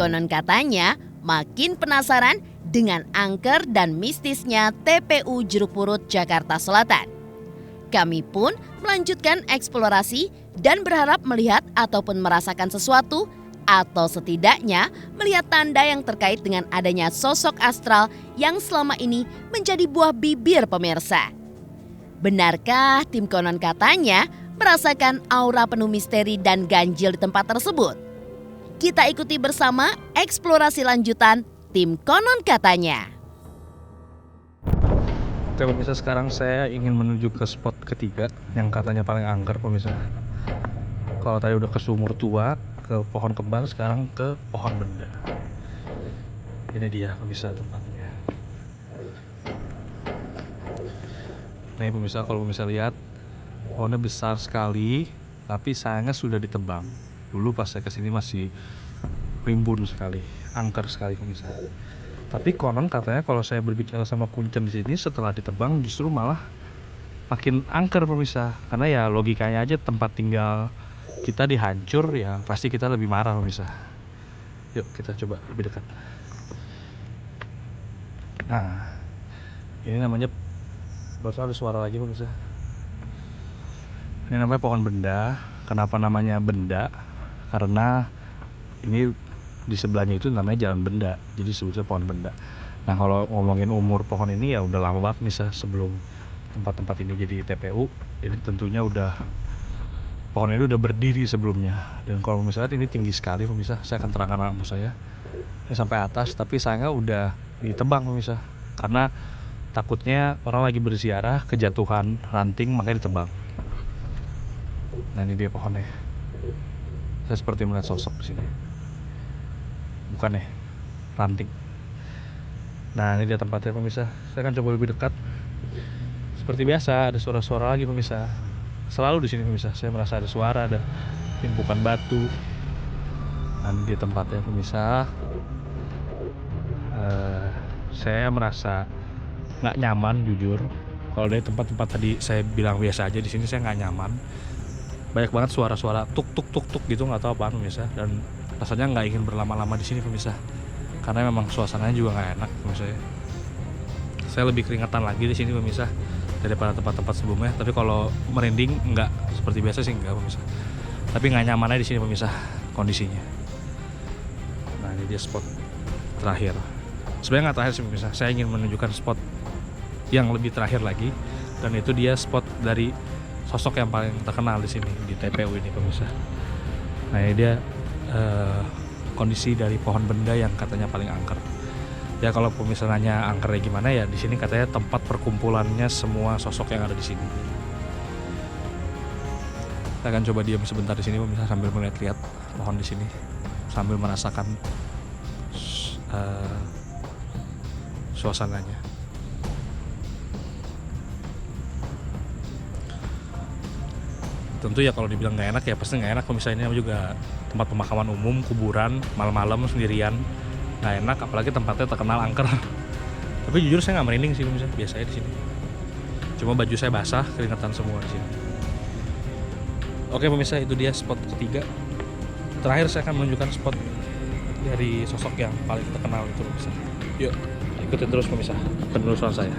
Konon katanya makin penasaran dengan angker dan mistisnya TPU Jeruk Purut Jakarta Selatan. Kami pun melanjutkan eksplorasi dan berharap melihat ataupun merasakan sesuatu atau setidaknya melihat tanda yang terkait dengan adanya sosok astral yang selama ini menjadi buah bibir pemirsa. Benarkah tim Konon Katanya merasakan aura penuh misteri dan ganjil di tempat tersebut? Kita ikuti bersama eksplorasi lanjutan tim Konon Katanya. Oke pemirsa, sekarang saya ingin menuju ke spot ketiga yang katanya paling angker pemirsa. Kalau tadi udah ke sumur tua, ke pohon kembang, sekarang ke pohon benda. Ini dia pemirsa tempatnya. Nih pemirsa, kalau pemirsa lihat pohonnya besar sekali, tapi sayangnya sudah ditebang. Dulu pas saya kesini masih rimbun sekali, angker sekali pemirsa. Tapi konon katanya kalau saya berbicara sama kuncen di sini setelah ditebang justru malah makin angker pemirsa. Karena ya logikanya aja tempat tinggal kita dihancur ya pasti kita lebih marah pemirsa. Yuk kita coba lebih dekat. Nah, ini namanya barusan ada suara lagi pemirsa. Ini namanya pohon benda. Kenapa namanya benda? Karena ini di sebelahnya itu namanya jalan benda, jadi sebutnya pohon benda. Nah kalau ngomongin umur pohon ini ya udah lama banget misalnya sebelum tempat-tempat ini jadi TPU. Ini tentunya udah pohon ini udah berdiri sebelumnya. Dan kalau misalnya ini tinggi sekali pemirsa, saya akan terangkan lampu saya ini sampai atas, tapi sayangnya udah ditebang pemirsa. Karena takutnya orang lagi berziarah kejatuhan ranting makanya ditebang. Nah ini dia pohonnya. Saya seperti melihat sosok di sini. Bukan ya, ranting. Nah ini dia tempatnya pemirsa. Saya akan coba lebih dekat. Seperti biasa ada suara-suara lagi pemirsa. Selalu di sini pemirsa. Saya merasa ada suara, ada timbukan batu. Nah ini dia tempatnya pemirsa. Saya merasa nggak nyaman jujur. Kalau dari tempat-tempat tadi saya bilang biasa aja, di sini saya nggak nyaman. Banyak banget suara-suara tuk tuk tuk tuk gitu, nggak tahu apaan pemirsa. Dan rasanya nggak ingin berlama-lama di sini pemirsa, karena memang suasananya juga nggak enak pemirsa. Saya lebih keringetan lagi di sini pemirsa daripada tempat-tempat sebelumnya. Tapi kalau merinding nggak seperti biasa sih nggak pemirsa. Tapi nggak nyaman aja di sini pemirsa kondisinya. Nah ini dia spot terakhir. Sebenarnya nggak terakhir sih pemirsa. Saya ingin menunjukkan spot yang lebih terakhir lagi, dan itu dia spot dari sosok yang paling terkenal di sini di TPU ini pemirsa. Nah ini dia kondisi dari pohon benda yang katanya paling angker. Ya kalau pemirsa nanya angkernya gimana, ya di sini katanya tempat perkumpulannya semua sosok yang ada di sini. Saya akan coba diam sebentar di sini pemirsa sambil melihat-lihat pohon di sini, sambil merasakan suasananya. Tentu ya kalau dibilang nggak enak ya pasti nggak enak. Misalnya ini juga tempat pemakaman umum, kuburan, malam-malam sendirian, nggak enak. Apalagi tempatnya terkenal angker. Tapi jujur saya nggak merinding sih misalnya, biasanya di sini. Cuma baju saya basah, keringetan semua di sini. Oke pemirsa, itu dia spot ketiga. Terakhir saya akan menunjukkan spot dari sosok yang paling terkenal itu pemirsa. Yuk ikutin terus pemirsa penelusuran saya.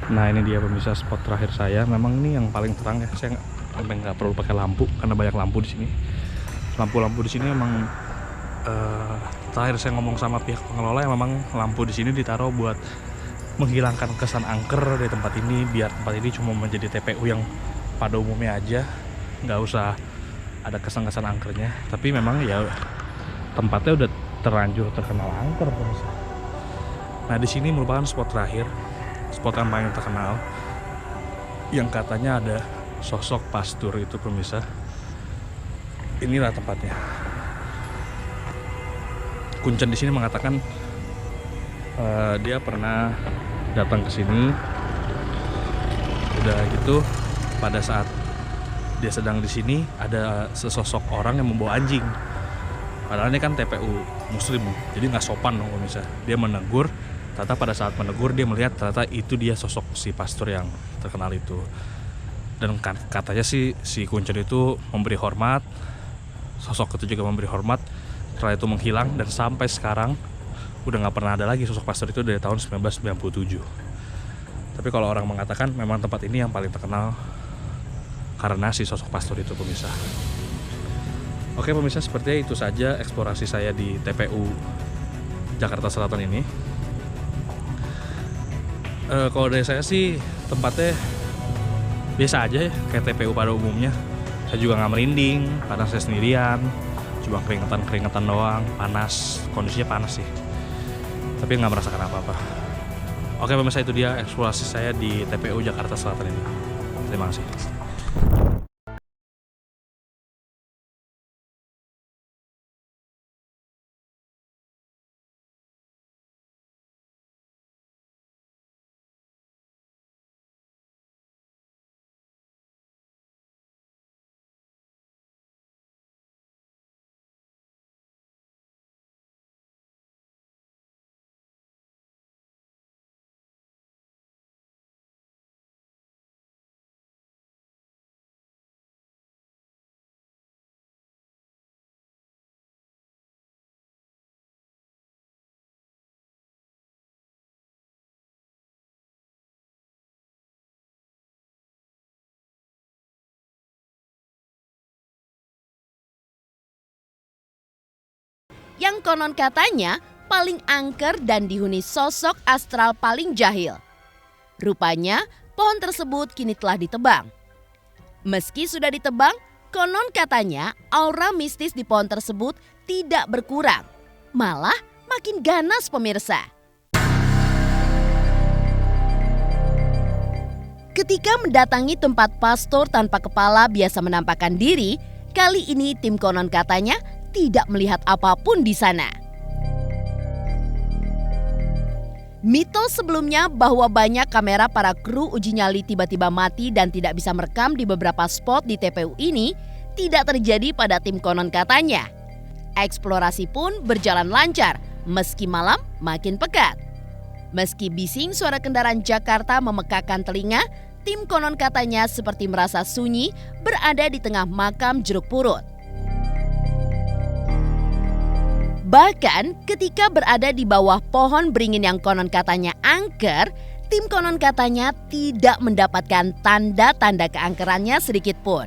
Nah ini dia pemirsa spot terakhir saya. Memang ini yang paling terang ya. Saya nggak perlu pakai lampu karena banyak lampu di sini. Lampu-lampu di sini memang terakhir saya ngomong sama pihak pengelola yang memang lampu di sini ditaruh buat menghilangkan kesan angker dari tempat ini, biar tempat ini cuma menjadi TPU yang pada umumnya aja, nggak usah ada kesan-kesan angkernya. Tapi memang ya tempatnya udah terlanjur terkenal angker pemirsa. Nah di sini merupakan spot terakhir, spot yang paling terkenal yang katanya ada sosok pastur itu pemirsa. Inilah tempatnya. Kuncen di sini mengatakan dia pernah datang ke sini. Udah gitu pada saat dia sedang di sini ada sesosok orang yang membawa anjing. Padahal ini kan TPU Muslim, jadi nggak sopan dong pemirsa. Dia menegur. Ternyata pada saat menegur dia melihat ternyata itu dia sosok si pastor yang terkenal itu. Dan katanya sih si Kuncen itu memberi hormat, sosok itu juga memberi hormat, Setelah itu menghilang dan sampai sekarang udah nggak pernah ada lagi sosok pastor itu dari tahun 1997. Tapi kalau orang mengatakan memang tempat ini yang paling terkenal karena si sosok pastor itu, pemirsa. Oke pemirsa, sepertinya itu saja eksplorasi saya di TPU Jakarta Selatan ini. Kalau dari saya sih tempatnya biasa aja ya, kayak TPU pada umumnya. Saya juga nggak merinding karena saya sendirian, cuma keringetan doang, panas, kondisinya panas sih, tapi nggak merasakan apa-apa. Oke pemirsa, itu dia eksplorasi saya di TPU Jakarta Selatan ini. Terima kasih. Yang konon katanya paling angker dan dihuni sosok astral paling jahil. Rupanya pohon tersebut kini telah ditebang. Meski sudah ditebang, konon katanya aura mistis di pohon tersebut tidak berkurang, malah makin ganas pemirsa. Ketika mendatangi tempat pastor tanpa kepala biasa menampakkan diri, kali ini tim konon katanya tidak melihat apapun di sana. Mitos sebelumnya bahwa banyak kamera para kru uji nyali tiba-tiba mati dan tidak bisa merekam di beberapa spot di TPU ini tidak terjadi pada tim konon katanya. Eksplorasi pun berjalan lancar meski malam makin pekat. Meski bising suara kendaraan Jakarta memekakan telinga, tim konon katanya seperti merasa sunyi berada di tengah makam jeruk purut. Bahkan ketika berada di bawah pohon beringin yang konon katanya angker, tim konon katanya tidak mendapatkan tanda-tanda keangkerannya sedikit pun.